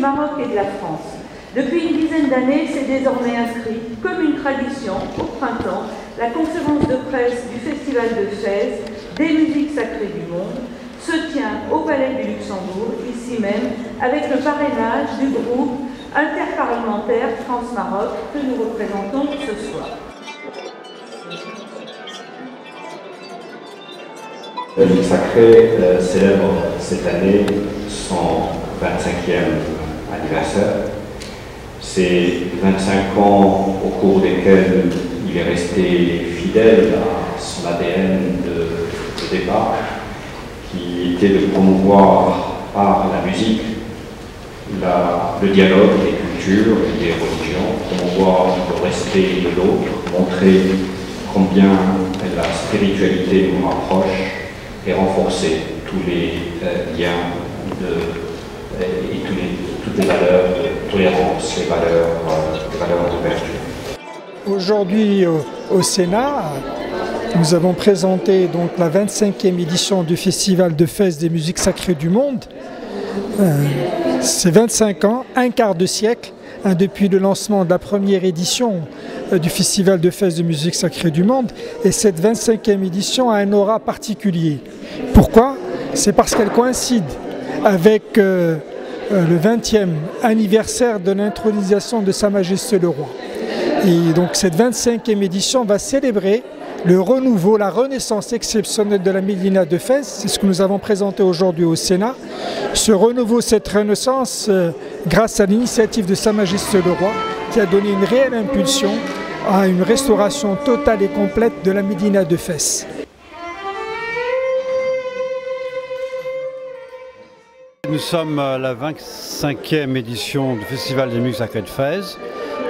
Maroc et de la France. Depuis une dizaine d'années, c'est désormais inscrit comme une tradition, au printemps, la conférence de presse du Festival de Fès des musiques sacrées du monde se tient au Palais du Luxembourg, ici même, avec le parrainage du groupe interparlementaire France-Maroc que nous représentons ce soir. La musique sacrée célèbre cette année son 25e anniversaire. C'est 25 ans au cours desquels il est resté fidèle à son ADN de départ, qui était de promouvoir par la musique le dialogue des cultures et des religions, promouvoir le respect de l'autre, montrer combien la spiritualité nous rapproche et renforcer tous les liens et toutes les valeurs de tolérance, les valeurs d'ouverture. Aujourd'hui au Sénat, nous avons présenté donc la 25e édition du Festival de Fès des musiques sacrées du monde. C'est 25 ans, un quart de siècle, depuis le lancement de la première édition du Festival de Fès de musique sacrée du monde. Et cette 25e édition a un aura particulier. Pourquoi? C'est parce qu'elle coïncide avec le 20e anniversaire de l'intronisation de Sa Majesté le Roi. Et donc cette 25e édition va célébrer le renouveau, la renaissance exceptionnelle de la Médina de Fès. C'est ce que nous avons présenté aujourd'hui au Sénat. Ce renouveau, cette renaissance, grâce à l'initiative de Sa Majesté le Roi, qui a donné une réelle impulsion à une restauration totale et complète de la Médina de Fès. Nous sommes à la 25e édition du Festival des musiques sacrées de Fès.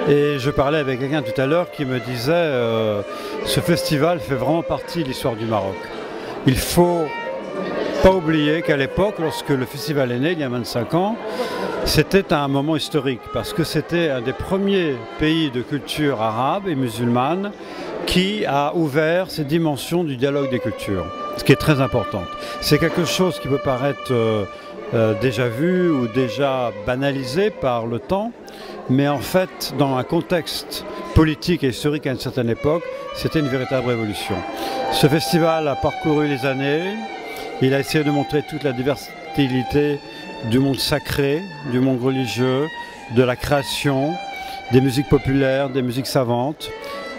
Et je parlais avec quelqu'un tout à l'heure qui me disait ce festival fait vraiment partie de l'histoire du Maroc. Il ne faut pas oublier qu'à l'époque, lorsque le festival est né, il y a 25 ans, c'était un moment historique parce que c'était un des premiers pays de culture arabe et musulmane qui a ouvert ces dimensions du dialogue des cultures, ce qui est très important. C'est quelque chose qui peut paraître déjà vu ou déjà banalisé par le temps, mais en fait, dans un contexte politique et historique à une certaine époque, c'était une véritable révolution. Ce festival a parcouru les années, il a essayé de montrer toute la diversité du monde sacré, du monde religieux, de la création, des musiques populaires, des musiques savantes,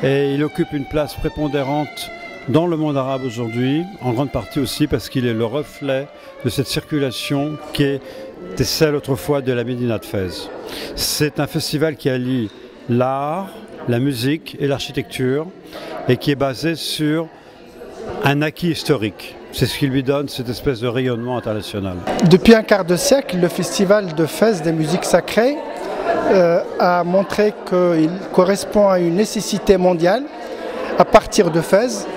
et il occupe une place prépondérante dans le monde arabe aujourd'hui, en grande partie aussi parce qu'il est le reflet de cette circulation qui était celle autrefois de la Médina de Fès. C'est un festival qui allie l'art, la musique et l'architecture et qui est basé sur un acquis historique. C'est ce qui lui donne cette espèce de rayonnement international. Depuis un quart de siècle, le Festival de Fès des musiques sacrées a montré qu'il correspond à une nécessité mondiale à partir de Fès,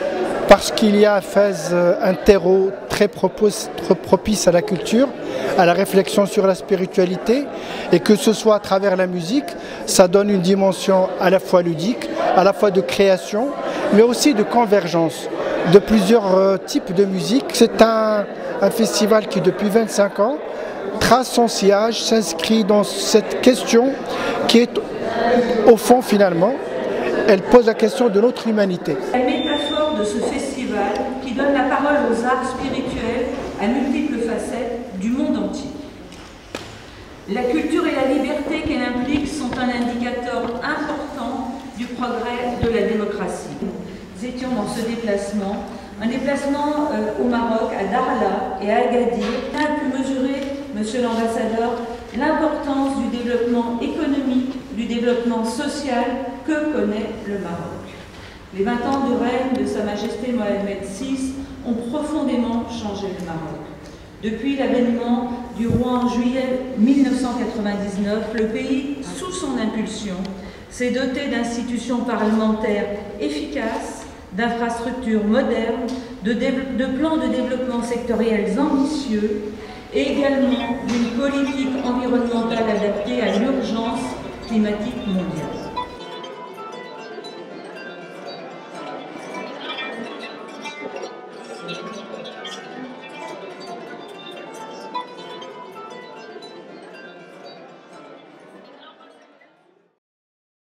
parce qu'il y a à Fès un terreau très propice à la culture, à la réflexion sur la spiritualité, et que ce soit à travers la musique, ça donne une dimension à la fois ludique, à la fois de création, mais aussi de convergence de plusieurs types de musique. C'est un festival qui, depuis 25 ans, trace son sillage, s'inscrit dans cette question qui est, au fond, finalement, elle pose la question de notre humanité. La métaphore de ce festival qui donne la parole aux arts spirituels à multiples facettes du monde entier. La culture et la liberté qu'elle implique sont un indicateur important du progrès de la démocratie. Nous étions dans ce déplacement, un déplacement au Maroc, à Dakhla et à Agadir, qui a pu mesurer, monsieur l'ambassadeur, l'importance du développement économique, du développement social que connaît le Maroc. Les 20 ans de règne de Sa Majesté Mohamed VI ont profondément changé le Maroc. Depuis l'avènement du roi en juillet 1999, le pays, sous son impulsion, s'est doté d'institutions parlementaires efficaces, d'infrastructures modernes, de plans de développement sectoriels ambitieux et également d'une politique environnementale adaptée à l'urgence climatique mondiale.